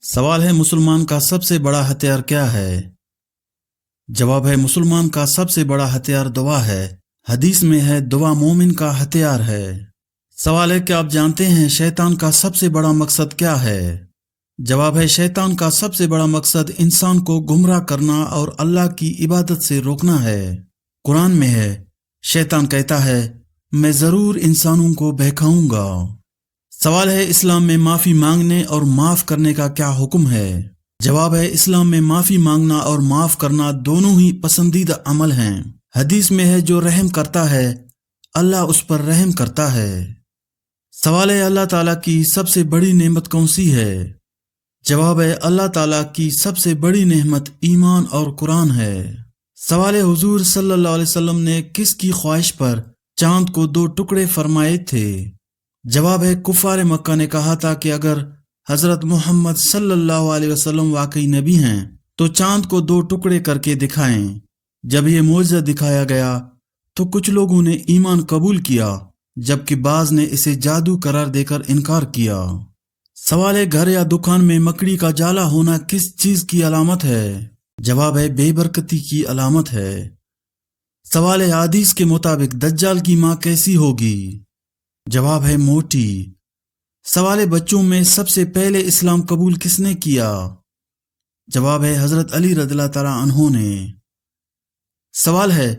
سوال ہے مسلمان کا سب سے بڑا ہتھیار کیا ہے؟ جواب ہے مسلمان کا سب سے بڑا ہتھیار دعا ہے۔ حدیث میں ہے دعا مومن کا ہتھیار ہے۔ سوال ہے کہ آپ جانتے ہیں شیطان کا سب سے بڑا مقصد کیا ہے؟ جواب ہے شیطان کا سب سے بڑا مقصد انسان کو گمراہ کرنا اور اللہ کی عبادت سے روکنا ہے۔ قرآن میں ہے شیطان کہتا ہے میں ضرور انسانوں کو بہکاؤں گا۔ سوال ہے اسلام میں معافی مانگنے اور معاف کرنے کا کیا حکم ہے؟ جواب ہے اسلام میں معافی مانگنا اور معاف کرنا دونوں ہی پسندیدہ عمل ہیں۔ حدیث میں ہے جو رحم کرتا ہے اللہ اس پر رحم کرتا ہے۔ سوال ہے اللہ تعالیٰ کی سب سے بڑی نعمت کون سی ہے؟ جواب ہے اللہ تعالیٰ کی سب سے بڑی نعمت ایمان اور قرآن ہے۔ سوال ہے حضور صلی اللہ علیہ وسلم نے کس کی خواہش پر چاند کو 2 ٹکڑے فرمائے تھے؟ جواب ہے کفار مکہ نے کہا تھا کہ اگر حضرت محمد صلی اللہ علیہ وسلم واقعی نبی ہیں تو چاند کو 2 ٹکڑے کر کے دکھائیں۔ جب یہ معجزہ دکھایا گیا تو کچھ لوگوں نے ایمان قبول کیا جبکہ بعض نے اسے جادو قرار دے کر انکار کیا۔ سوال ہے گھر یا دکان میں مکڑی کا جالا ہونا کس چیز کی علامت ہے؟ جواب ہے بے برکتی کی علامت ہے۔ سوال ہے حدیث کے مطابق دجال کی ماں کیسی ہوگی؟ جواب ہے موٹی۔ سوال ہے بچوں میں سب سے پہلے اسلام قبول کس نے کیا؟ جواب ہے حضرت علی رضی اللہ تعالیٰ عنہ نے۔ سوال ہے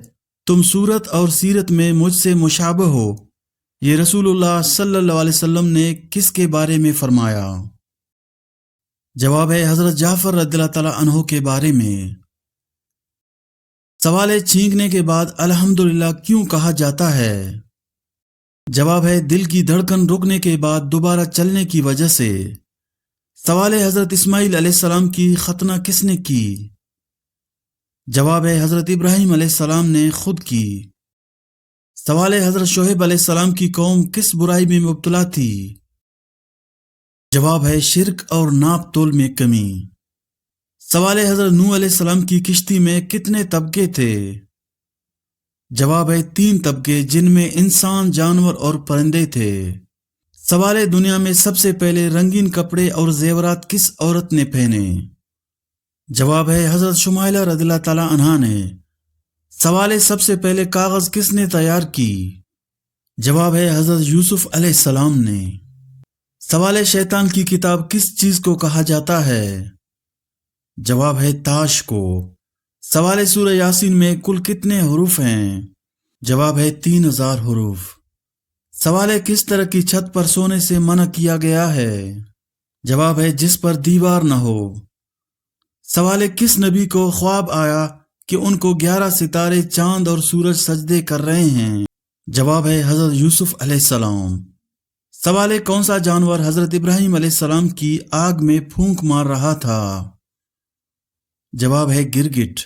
تم صورت اور سیرت میں مجھ سے مشابہ ہو، یہ رسول اللہ صلی اللہ علیہ وسلم نے کس کے بارے میں فرمایا؟ جواب ہے حضرت جعفر رضی اللہ تعالیٰ عنہ کے بارے میں۔ سوال ہے چھینکنے کے بعد الحمدللہ کیوں کہا جاتا ہے؟ جواب ہے دل کی دھڑکن رکنے کے بعد دوبارہ چلنے کی وجہ سے۔ سوال ہے حضرت اسماعیل علیہ السلام کی ختنہ کس نے کی؟ جواب ہے حضرت ابراہیم علیہ السلام نے خود کی۔ سوال ہے حضرت شعیب علیہ السلام کی قوم کس برائی میں مبتلا تھی؟ جواب ہے شرک اور ناپ تول میں کمی۔ سوال ہے حضرت نوح علیہ السلام کی کشتی میں کتنے طبقے تھے؟ جواب ہے 3 طبقے جن میں انسان، جانور اور پرندے تھے۔ سوال ہے دنیا میں سب سے پہلے رنگین کپڑے اور زیورات کس عورت نے پہنے؟ جواب ہے حضرت شمائلہ رضی اللہ تعالیٰ عنہا نے۔ سوال ہے سب سے پہلے کاغذ کس نے تیار کی؟ جواب ہے حضرت یوسف علیہ السلام نے۔ سوال ہے شیطان کی کتاب کس چیز کو کہا جاتا ہے؟ جواب ہے تاش کو۔ سوال ہے سورہ یاسین میں کل کتنے حروف ہیں؟ جواب ہے 3000 حروف۔ سوال ہے کس طرح کی چھت پر سونے سے منع کیا گیا ہے؟ جواب ہے جس پر دیوار نہ ہو۔ سوال ہے کس نبی کو خواب آیا کہ ان کو 11 ستارے، چاند اور سورج سجدے کر رہے ہیں؟ جواب ہے حضرت یوسف علیہ السلام۔ سوال ہے کون سا جانور حضرت ابراہیم علیہ السلام کی آگ میں پھونک مار رہا تھا؟ جواب ہے گرگٹ۔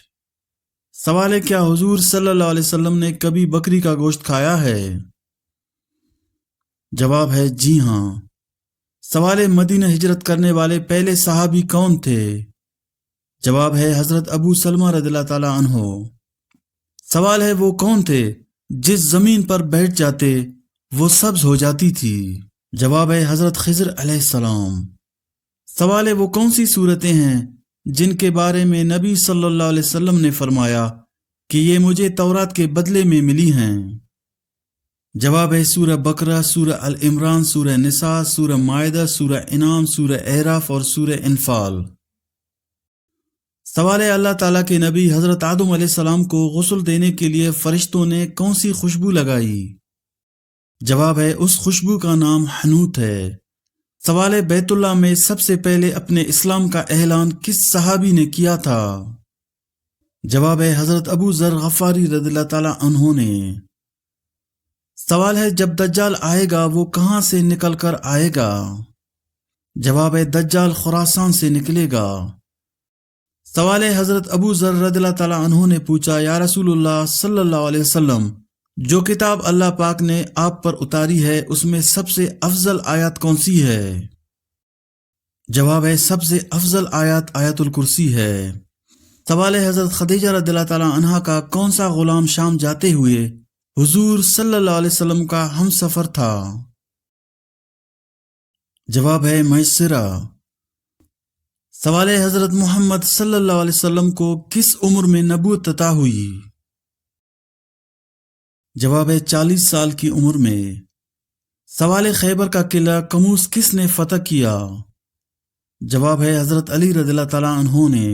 سوال ہے کیا حضور صلی اللہ علیہ وسلم نے کبھی بکری کا گوشت کھایا ہے؟ جواب ہے جی ہاں۔ سوال ہے مدینہ ہجرت کرنے والے پہلے صحابی کون تھے؟ جواب ہے حضرت ابو سلمہ رضی اللہ تعالیٰ عنہ۔ سوال ہے وہ کون تھے جس زمین پر بیٹھ جاتے وہ سبز ہو جاتی تھی؟ جواب ہے حضرت خضر علیہ السلام۔ سوال ہے وہ کون سی صورتیں ہیں جن کے بارے میں نبی صلی اللہ علیہ وسلم نے فرمایا کہ یہ مجھے تورات کے بدلے میں ملی ہیں؟ جواب ہے سورہ بقرہ، سورہ العمران، سورہ نساء، سورہ مائدہ، سورہ انعام، سورہ اعراف اور سورہ انفال۔ سوال ہے اللہ تعالیٰ کے نبی حضرت آدم علیہ السلام کو غسل دینے کے لیے فرشتوں نے کون سی خوشبو لگائی؟ جواب ہے اس خوشبو کا نام حنوت ہے۔ سوال ہے بیت اللہ میں سب سے پہلے اپنے اسلام کا اعلان کس صحابی نے کیا تھا؟ جواب ہے حضرت ابو ذر غفاری رضی اللہ تعالیٰ عنہ نے۔ سوال ہے جب دجال آئے گا وہ کہاں سے نکل کر آئے گا؟ جواب ہے دجال خراسان سے نکلے گا۔ سوال ہے حضرت ابو ذر رضی اللہ تعالیٰ عنہ نے پوچھا یا رسول اللہ صلی اللہ علیہ وسلم جو کتاب اللہ پاک نے آپ پر اتاری ہے اس میں سب سے افضل آیت کون سی ہے؟ جواب ہے سب سے افضل آیت آیت الکرسی ہے۔ سوال ہے حضرت خدیجہ رضی اللہ تعالیٰ عنہا کا کون سا غلام شام جاتے ہوئے حضور صلی اللہ علیہ وسلم کا ہم سفر تھا؟ جواب ہے میسرہ۔ سوال ہے حضرت محمد صلی اللہ علیہ وسلم کو کس عمر میں نبوت عطا ہوئی؟ جواب ہے 40 سال کی عمر میں۔ سوال خیبر کا قلعہ کموس کس نے فتح کیا؟ جواب ہے حضرت علی رضی اللہ تعالیٰ عنہ نے۔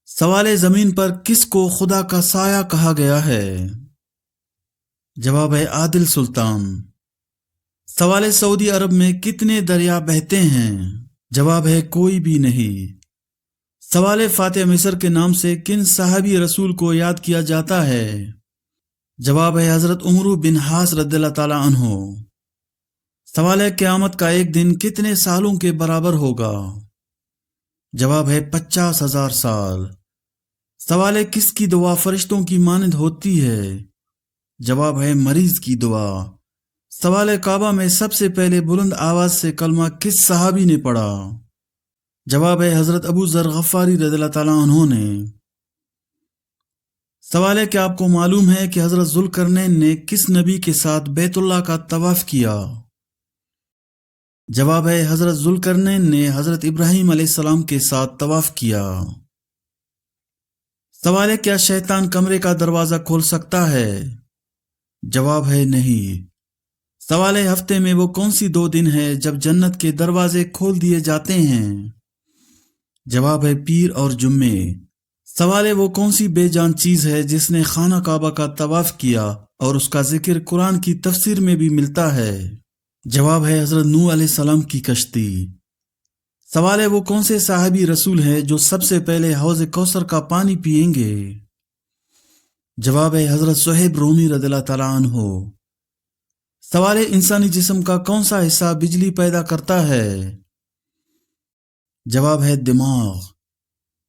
سوال زمین پر کس کو خدا کا سایہ کہا گیا ہے؟ جواب ہے عادل سلطان۔ سوال سعودی عرب میں کتنے دریا بہتے ہیں؟ جواب ہے کوئی بھی نہیں۔ سوال فاتح مصر کے نام سے کن صحابی رسول کو یاد کیا جاتا ہے؟ جواب ہے حضرت عمرو بن حاص رضی اللہ تعالیٰ عنہ۔ سوال ہے قیامت کا ایک دن کتنے سالوں کے برابر ہوگا؟ جواب ہے 50,000 سال۔ سوال ہے کس کی دعا فرشتوں کی مانند ہوتی ہے؟ جواب ہے مریض کی دعا۔ سوال ہے کعبہ میں سب سے پہلے بلند آواز سے کلمہ کس صحابی نے پڑھا؟ جواب ہے حضرت ابو ذر غفاری رضی اللہ تعالیٰ عنہ نے۔ سوال ہے کہ آپ کو معلوم ہے کہ حضرت ذوالقرنین نے کس نبی کے ساتھ بیت اللہ کا طواف کیا؟ جواب ہے حضرت ذوالقرنین نے حضرت ابراہیم علیہ السلام کے ساتھ طواف کیا۔ سوال ہے کیا شیطان کمرے کا دروازہ کھول سکتا ہے؟ جواب ہے نہیں۔ سوال ہے ہفتے میں وہ کون سی 2 دن ہے جب جنت کے دروازے کھول دیے جاتے ہیں؟ جواب ہے پیر اور جمعے۔ سوال ہے وہ کون سی بے جان چیز ہے جس نے خانہ کعبہ کا طواف کیا اور اس کا ذکر قرآن کی تفسیر میں بھی ملتا ہے؟ جواب ہے حضرت نوح علیہ السلام کی کشتی۔ سوال ہے وہ کون سے صحابی رسول ہیں جو سب سے پہلے حوض کوثر کا پانی پئیں گے؟ جواب ہے حضرت صہیب رومی رضی اللہ تعالیٰ عنہ۔ سوال ہے انسانی جسم کا کون سا حصہ بجلی پیدا کرتا ہے؟ جواب ہے دماغ۔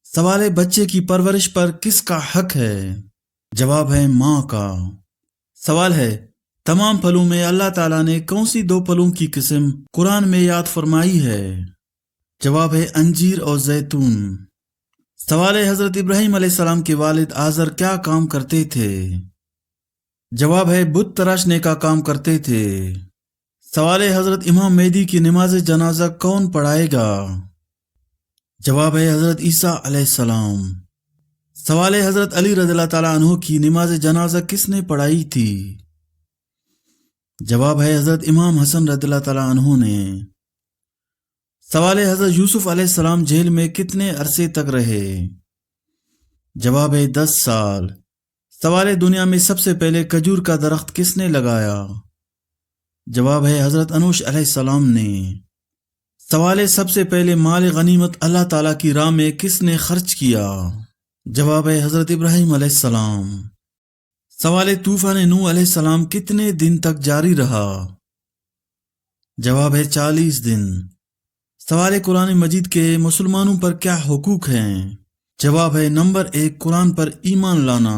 سوال ہے بچے کی پرورش پر کس کا حق ہے؟ جواب ہے ماں کا۔ سوال ہے تمام پھلوں میں اللہ تعالیٰ نے کون سی 2 پھلوں کی قسم قرآن میں یاد فرمائی ہے؟ جواب ہے انجیر اور زیتون۔ سوال ہے حضرت ابراہیم علیہ السلام کے والد آزر کیا کام کرتے تھے؟ جواب ہے بت تراشنے کا کام کرتے تھے۔ سوال ہے حضرت امام مہدی کی نماز جنازہ کون پڑھائے گا؟ جواب ہے حضرت عیسیٰ علیہ السلام۔ سوال ہے حضرت علی رضی اللہ تعالیٰ عنہ کی نماز جنازہ کس نے پڑھائی تھی؟ جواب ہے حضرت امام حسن رضی اللہ تعالیٰ عنہ نے۔ سوال ہے حضرت یوسف علیہ السلام جیل میں کتنے عرصے تک رہے؟ جواب ہے 10 سال۔ سوال ہے دنیا میں سب سے پہلے کھجور کا درخت کس نے لگایا؟ جواب ہے حضرت انوش علیہ السلام نے۔ سوال ہے سب سے پہلے مال غنیمت اللہ تعالیٰ کی راہ میں کس نے خرچ کیا؟ جواب ہے حضرت ابراہیم علیہ السلام۔ سوال ہے طوفان نوح علیہ السلام کتنے دن تک جاری رہا؟ جواب ہے 40 دن۔ سوال ہے قرآن مجید کے مسلمانوں پر کیا حقوق ہیں؟ جواب ہے نمبر 1 قرآن پر ایمان لانا،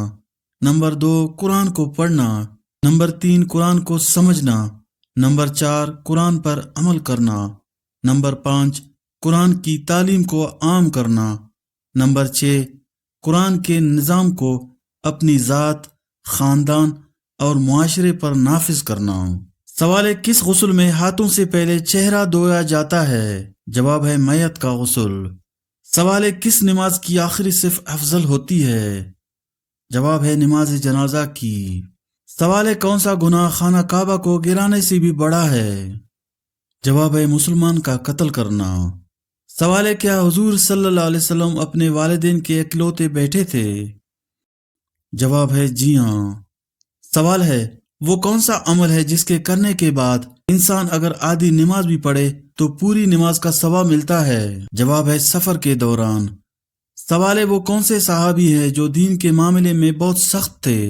نمبر 2 قرآن کو پڑھنا، نمبر 3 قرآن کو سمجھنا، نمبر 4 قرآن پر عمل کرنا، نمبر 5 قرآن کی تعلیم کو عام کرنا، نمبر 6 قرآن کے نظام کو اپنی ذات، خاندان اور معاشرے پر نافذ کرنا۔ سوال ہے کس غسل میں ہاتھوں سے پہلے چہرہ دھویا جاتا ہے؟ جواب ہے میت کا غسل۔ سوال ہے کس نماز کی آخری صف افضل ہوتی ہے؟ جواب ہے نماز جنازہ کی۔ سوال ہے کون سا گناہ خانہ کعبہ کو گرانے سے بھی بڑا ہے؟ جواب ہے مسلمان کا قتل کرنا۔ سوال ہے کیا حضور صلی اللہ علیہ وسلم اپنے والدین کے اکلوتے بیٹے تھے؟ جواب ہے جی ہاں۔ سوال ہے وہ کون سا عمل ہے جس کے کرنے کے بعد انسان اگر آدھی نماز بھی پڑھے تو پوری نماز کا ثواب ملتا ہے؟ جواب ہے سفر کے دوران۔ سوال ہے وہ کون سے صحابی ہیں جو دین کے معاملے میں بہت سخت تھے؟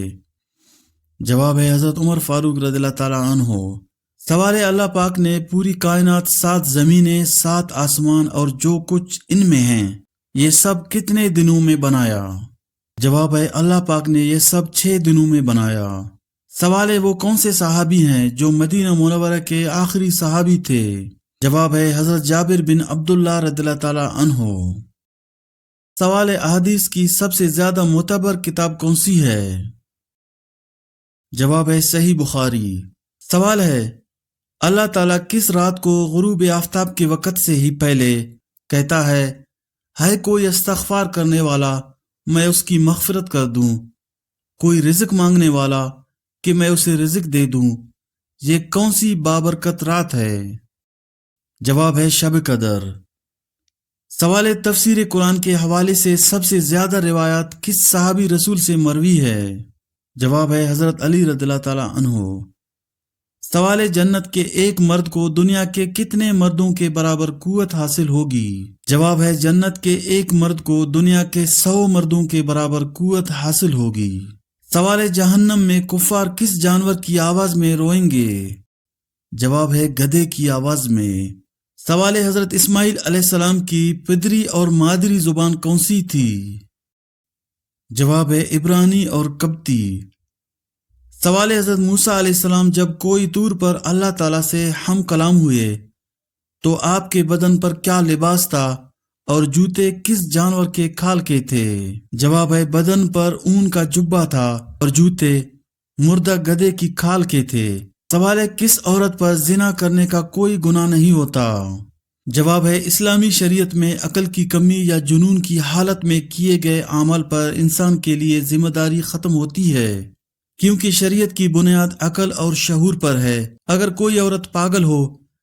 جواب ہے حضرت عمر فاروق رضی اللہ تعالیٰ عنہ۔ سوال ہے اللہ پاک نے پوری کائنات 7 زمینیں، 7 آسمان اور جو کچھ ان میں ہیں یہ سب کتنے دنوں میں بنایا؟ جواب ہے اللہ پاک نے یہ سب 6 دنوں میں بنایا۔ سوال ہے وہ کون سے صحابی ہیں جو مدینہ منورہ کے آخری صحابی تھے؟ جواب ہے حضرت جابر بن عبداللہ رضی اللہ تعالیٰ عنہ۔ سوال ہے احادیث کی سب سے زیادہ معتبر کتاب کون سی ہے؟ جواب ہے صحیح بخاری۔ سوال ہے اللہ تعالیٰ کس رات کو غروب آفتاب کے وقت سے ہی پہلے کہتا ہے ہے کوئی استغفار کرنے والا میں اس کی مغفرت کر دوں، کوئی رزق مانگنے والا کہ میں اسے رزق دے دوں، یہ کون سی بابرکت رات ہے؟ جواب ہے شب قدر۔ سوال تفسیر قرآن کے حوالے سے سب سے زیادہ روایات کس صحابی رسول سے مروی ہے؟ جواب ہے حضرت علی رضی اللہ تعالی عنہ۔ سوال جنت کے ایک مرد کو دنیا کے کتنے مردوں کے برابر قوت حاصل ہوگی؟ جواب ہے جنت کے ایک مرد کو دنیا کے 100 مردوں کے برابر قوت حاصل ہوگی۔ سوال جہنم میں کفار کس جانور کی آواز میں روئیں گے؟ جواب ہے گدھے کی آواز میں۔ سوال حضرت اسماعیل علیہ السلام کی پدری اور مادری زبان کون سی تھی؟ جواب ہے عبرانی اور قبطی۔ سوال حضرت موسیٰ علیہ السلام جب کوئی طور پر اللہ تعالیٰ سے ہم کلام ہوئے تو آپ کے بدن پر کیا لباس تھا اور جوتے کس جانور کے کھال کے تھے؟ جواب ہے بدن پر اون کا جبہ تھا اور جوتے مردہ گدھے کی کھال کے تھے۔ سوال ہے کس عورت پر زنا کرنے کا کوئی گناہ نہیں ہوتا؟ جواب ہے اسلامی شریعت میں عقل کی کمی یا جنون کی حالت میں کیے گئے اعمال پر انسان کے لیے ذمہ داری ختم ہوتی ہے، کیونکہ شریعت کی بنیاد عقل اور شعور پر ہے۔ اگر کوئی عورت پاگل ہو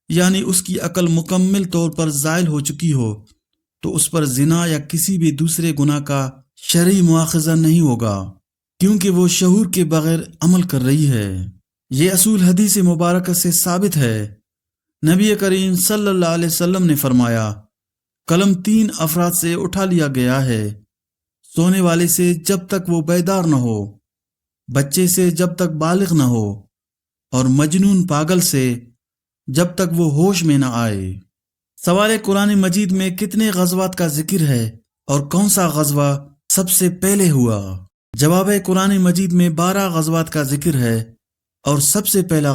یعنی اس کی عقل مکمل طور پر زائل ہو چکی ہو تو اس پر زنا یا کسی بھی دوسرے گناہ کا شرعی مواخذہ نہیں ہوگا، کیونکہ وہ شعور کے بغیر عمل کر رہی ہے۔ یہ اصول حدیث مبارکہ سے ثابت ہے۔ نبی کریم صلی اللہ علیہ وسلم نے فرمایا، قلم 3 افراد سے اٹھا لیا گیا ہے، سونے والے سے جب تک وہ بیدار نہ ہو، بچے سے جب تک بالغ نہ ہو، اور مجنون پاگل سے جب تک وہ ہوش میں نہ آئے۔ سوال قرآن مجید میں کتنے غزوات کا ذکر ہے اور کون سا غزوہ سب سے پہلے ہوا؟ جواب ہے قرآن مجید میں 12 غزوات کا ذکر ہے اور سب سے پہلا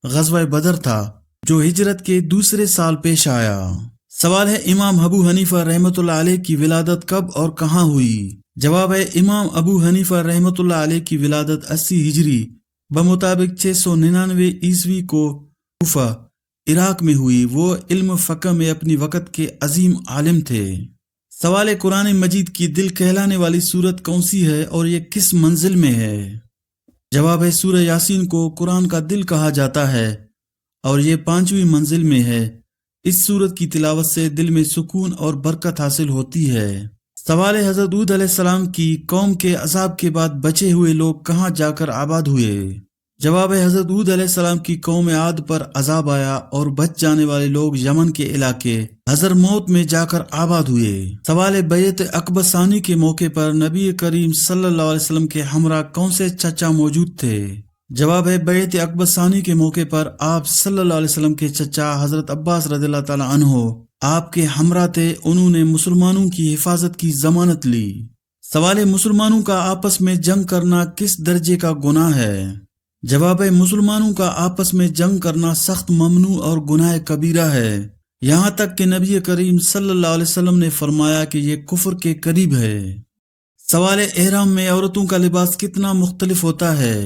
غزوہ بدر تھا جو ہجرت کے دوسرے سال پیش آیا۔ سوال ہے امام ابو حنیفہ رحمۃ اللہ علیہ کی ولادت کب اور کہاں ہوئی؟ جواب ہے امام ابو حنیفہ رحمۃ اللہ علیہ کی ولادت 80 ہجری بمطابق 699 عیسوی کو کوفہ عراق میں ہوئی۔ وہ علم فقہ میں اپنی وقت کے عظیم عالم تھے۔ سوال قرآن مجید کی دل کہلانے والی سورت کون سی ہے اور یہ کس منزل میں ہے؟ جواب ہے سورہ یاسین کو قرآن کا دل کہا جاتا ہے اور یہ 5ویں منزل میں ہے۔ اس سورت کی تلاوت سے دل میں سکون اور برکت حاصل ہوتی ہے۔ سوال حضرت ہود علیہ السلام کی قوم کے عذاب کے بعد بچے ہوئے لوگ کہاں جا کر آباد ہوئے؟ جواب ہے حضرت ہود علیہ السلام کی قوم عاد پر عذاب آیا اور بچ جانے والے لوگ یمن کے علاقے حضرموت میں جا کر آباد ہوئے۔ سوال بیعت عقبہ ثانی کے موقع پر نبی کریم صلی اللہ علیہ وسلم کے ہمراہ کون سے چچا موجود تھے؟ جواب ہے بیعت عقبہ ثانی کے موقع پر آپ صلی اللہ علیہ وسلم کے چچا حضرت عباس رضی اللہ تعالی عنہ آپ کے ہمراہ تھے، انہوں نے مسلمانوں کی حفاظت کی ضمانت لی۔ سوال مسلمانوں کا آپس میں جنگ کرنا کس درجے کا گناہ ہے؟ جواب ہے مسلمانوں کا آپس میں جنگ کرنا سخت ممنوع اور گناہ کبیرہ ہے، یہاں تک کہ نبی کریم صلی اللہ علیہ وسلم نے فرمایا کہ یہ کفر کے قریب ہے۔ سوال احرام میں عورتوں کا لباس کتنا مختلف ہوتا ہے؟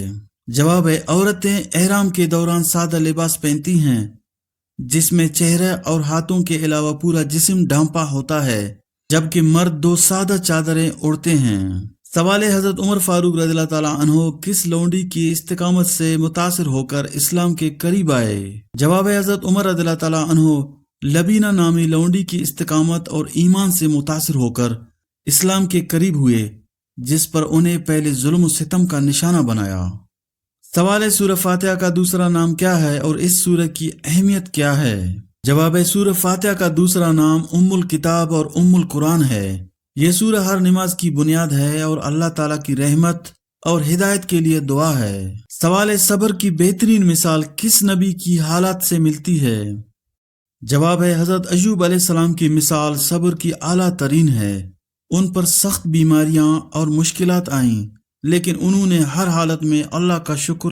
جواب ہے عورتیں احرام کے دوران سادہ لباس پہنتی ہیں جس میں چہرہ اور ہاتھوں کے علاوہ پورا جسم ڈھانپا ہوتا ہے، جبکہ مرد 2 سادہ چادریں اوڑھتے ہیں۔ سوال حضرت عمر فاروق رضی اللہ تعالیٰ عنہ کس لونڈی کی استقامت سے متاثر ہو کر اسلام کے قریب آئے؟ جواب ہے حضرت عمر رضی اللہ تعالیٰ عنہ لبینہ نامی لونڈی کی استقامت اور ایمان سے متاثر ہو کر اسلام کے قریب ہوئے، جس پر انہیں پہلے ظلم و ستم کا نشانہ بنایا۔ سوال سورہ فاتحہ کا دوسرا نام کیا ہے اور اس سورہ کی اہمیت کیا ہے؟ جواب ہے سورہ فاتحہ کا دوسرا نام ام الکتاب اور ام القرآن ہے۔ یہ سورہ ہر نماز کی بنیاد ہے اور اللہ تعالیٰ کی رحمت اور ہدایت کے لیے دعا ہے۔ سوال صبر کی بہترین مثال کس نبی کی حالات سے ملتی ہے؟ جواب ہے حضرت ایوب علیہ السلام کی مثال صبر کی اعلیٰ ترین ہے۔ ان پر سخت بیماریاں اور مشکلات آئیں لیکن انہوں نے ہر حالت میں اللہ کا شکر